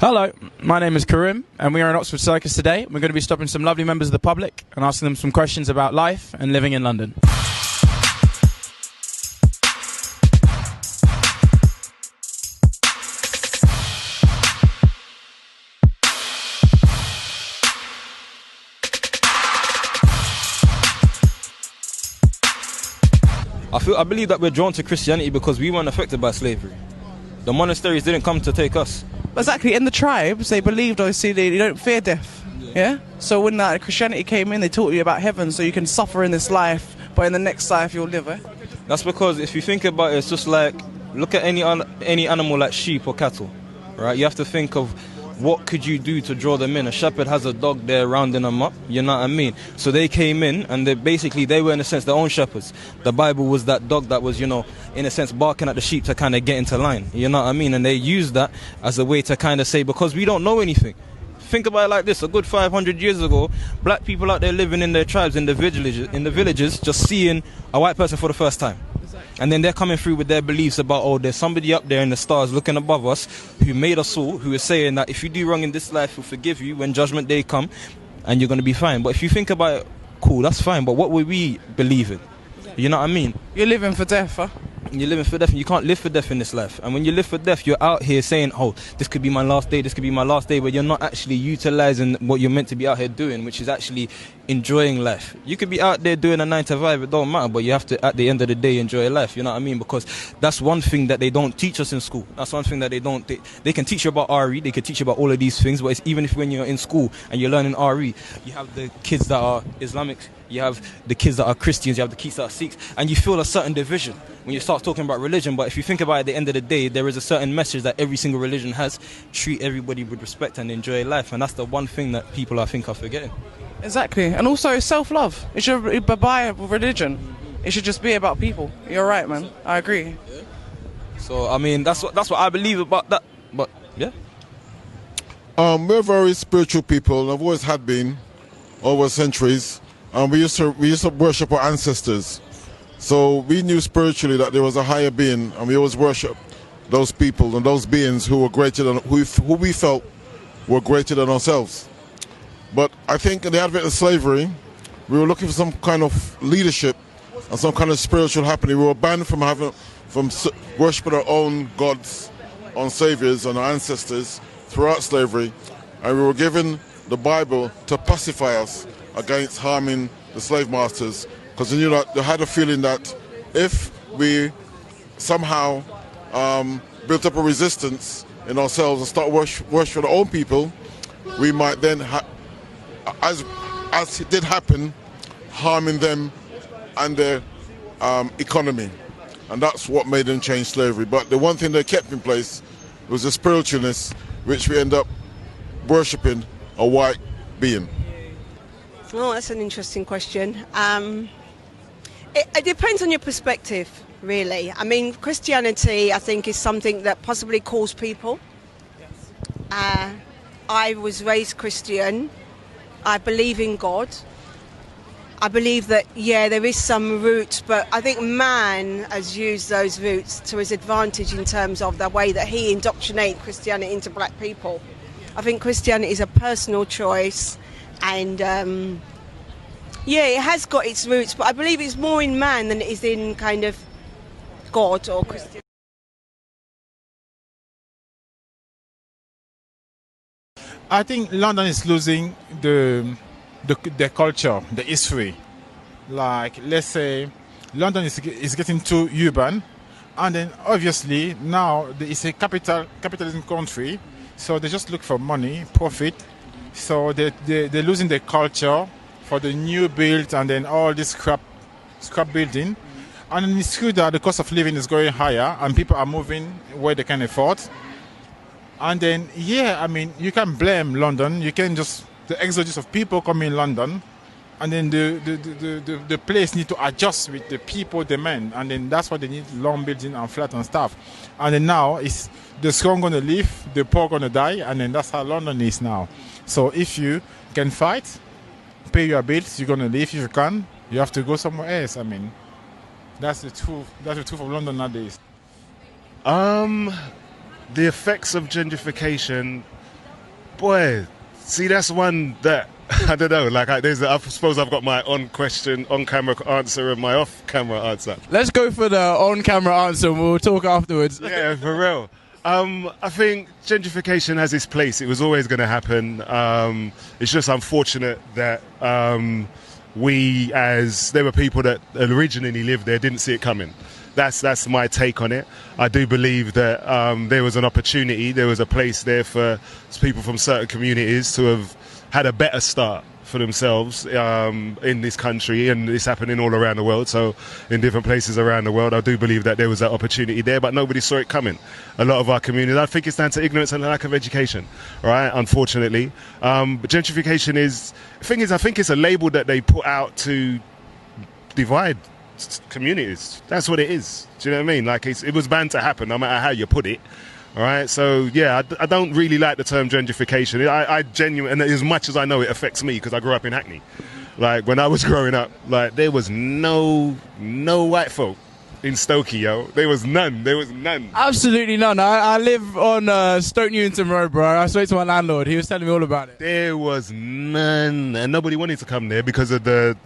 Hello, my name is Karim, and we are in Oxford Circus today. We're going to be stopping some lovely members of the public and asking them some questions about life and living in London. I believe that we're drawn to Christianity because we weren't affected by slavery. The monasteries didn't come to take us. Exactly, in the tribes, they believed, obviously, they don't fear death. Yeah? So when Christianity came in, they taught you about heaven, so you can suffer in this life, but in the next life you'll live, eh? That's because if you think about it, it's just like, look at any animal like sheep or cattle, right? You have to think of what could you do to draw them in. A shepherd has a dog there rounding them up, you know what I mean? So they came in and they were in a sense their own shepherds. The Bible was that dog that was, in a sense barking at the sheep to kind of get into line, you know what I mean? And they used that as a way to kind of say, because we don't know anything. Think about it like this: a good 500 years ago, black people out there living in their tribes, in the villages, just seeing a white person for the first time. And then they're coming through with their beliefs about, oh, there's somebody up there in the stars looking above us who made us all, who is saying that if you do wrong in this life, he'll forgive you when judgment day come and you're going to be fine. But if you think about it, cool, that's fine. But what would we believe in? You know what I mean? You're living for death, huh? You're living for death, and you can't live for death in this life. And when you live for death, you're out here saying, oh, this could be my last day, this could be my last day, but you're not actually utilising what you're meant to be out here doing, which is actually enjoying life. You could be out there doing a 9 to 5, it don't matter, but you have to, at the end of the day, enjoy life, you know what I mean? Because that's one thing that they don't teach us in school. That's one thing that they can teach you about RE, they can teach you about all of these things, but it's even if when you're in school and you're learning RE, you have the kids that are Islamic, you have the kids that are Christians, you have the kids that are Sikhs, and you feel a certain division when you start talking about religion. But if you think about it, at the end of the day, there is a certain message that every single religion has: treat everybody with respect and enjoy life. And that's the one thing that people, I think, are forgetting. Exactly. And also self-love. It should be by religion. It should just be about people. You're right, man. I agree. Yeah. So, I mean, that's what I believe about that. But, yeah. We're very spiritual people, and I've always had been over centuries. We used to worship our ancestors. So we knew spiritually that there was a higher being, and we always worship those people and those beings who were greater than who we felt were greater than ourselves. But I think in the advent of slavery, we were looking for some kind of leadership and some kind of spiritual happening. We were banned from worshiping our own gods, own saviors, and our ancestors throughout slavery, and we were given the Bible to pacify us against harming the slave masters, because they knew that they had a feeling that if we somehow built up a resistance in ourselves and start worshiping our own people, we might then, as it did happen, harming them and their economy. And that's what made them change slavery. But the one thing they kept in place was the spiritualness, which we end up worshipping a white being. Well, that's an interesting question. It depends on your perspective, really. I mean, Christianity, I think, is something that possibly calls people. I was raised Christian. I believe in God. I believe that, yeah, there is some roots, but I think man has used those roots to his advantage in terms of the way that he indoctrinated Christianity into black people. I think Christianity is a personal choice, and yeah, it has got its roots, but I believe it's more in man than it is in kind of God or Christian. I think London is losing the culture, the history. Like, let's say, London is getting too urban, and then obviously now it's a capitalism country, so they just look for money, profit. So they're losing their culture for the new build and then all this scrap building. And then it's true that the cost of living is going higher and people are moving where they can afford. And then, yeah, I mean, you can blame London. You can just, the exodus of people come in London, and then the place need to adjust with the people demand. And then that's why they need long building and flat and stuff. And then now it's the strong going to live, the poor going to die, and then that's how London is now. So if you can fight, pay your bills, you're going to live. If you can, you have to go somewhere else. I mean, that's the truth. That's the truth of London nowadays. The effects of gentrification Boy, see, that's one that I don't know. Like, I suppose I've got my on-camera answer and my off-camera answer. Let's go for the on-camera answer and we'll talk afterwards. Yeah, for real. I think gentrification has its place. It was always going to happen. It's just unfortunate that there were people that originally lived there, didn't see it coming. That's my take on it. I do believe that there was an opportunity, there was a place there for people from certain communities to have had a better start for themselves in this country, and it's happening all around the world. So in different places around the world, I do believe that there was that opportunity there, but nobody saw it coming. A lot of our communities, I think it's down to ignorance and lack of education, right? Unfortunately. But gentrification I think it's a label that they put out to divide communities. That's what it is. Do you know what I mean? Like, it was bound to happen no matter how you put it. All right, so yeah, I don't really like the term gentrification. I genuinely, and as much as I know it affects me because I grew up in Hackney. Like, when I was growing up, like, there was no white folk in Stokey, yo. There was none. Absolutely none. I live on Stoke Newington Road, bro. I spoke to my landlord. He was telling me all about it. There was none, and nobody wanted to come there because of the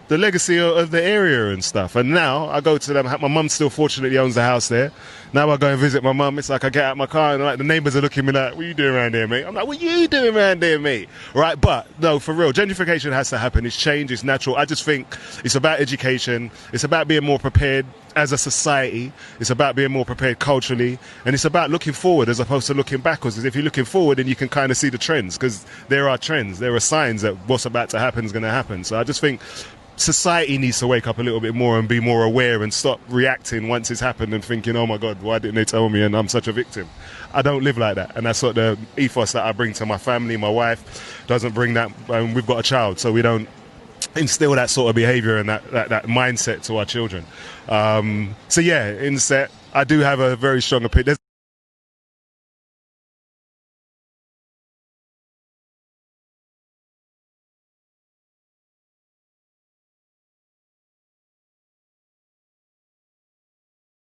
legacy of the area and stuff. And now I go to them. My mum still fortunately owns the house there. Now I go and visit my mum. It's like I get out of my car and like the neighbours are looking at me like, what are you doing around there, mate? I'm like, what are you doing around there, mate? Right, but no, for real, gentrification has to happen. It's change, it's natural. I just think it's about education. It's about being more prepared as a society. It's about being more prepared culturally. And it's about looking forward as opposed to looking backwards. Because if you're looking forward, then you can kind of see the trends, because there are trends. There are signs that what's about to happen is going to happen. So I just think society needs to wake up a little bit more and be more aware and stop reacting once it's happened and thinking, oh my God, why didn't they tell me and I'm such a victim. I don't live like that, and that's what the ethos that I bring to my family. My wife doesn't bring that, and we've got a child, so we don't instill that sort of behaviour and that mindset to our children. So yeah, in set, I do have a very strong opinion.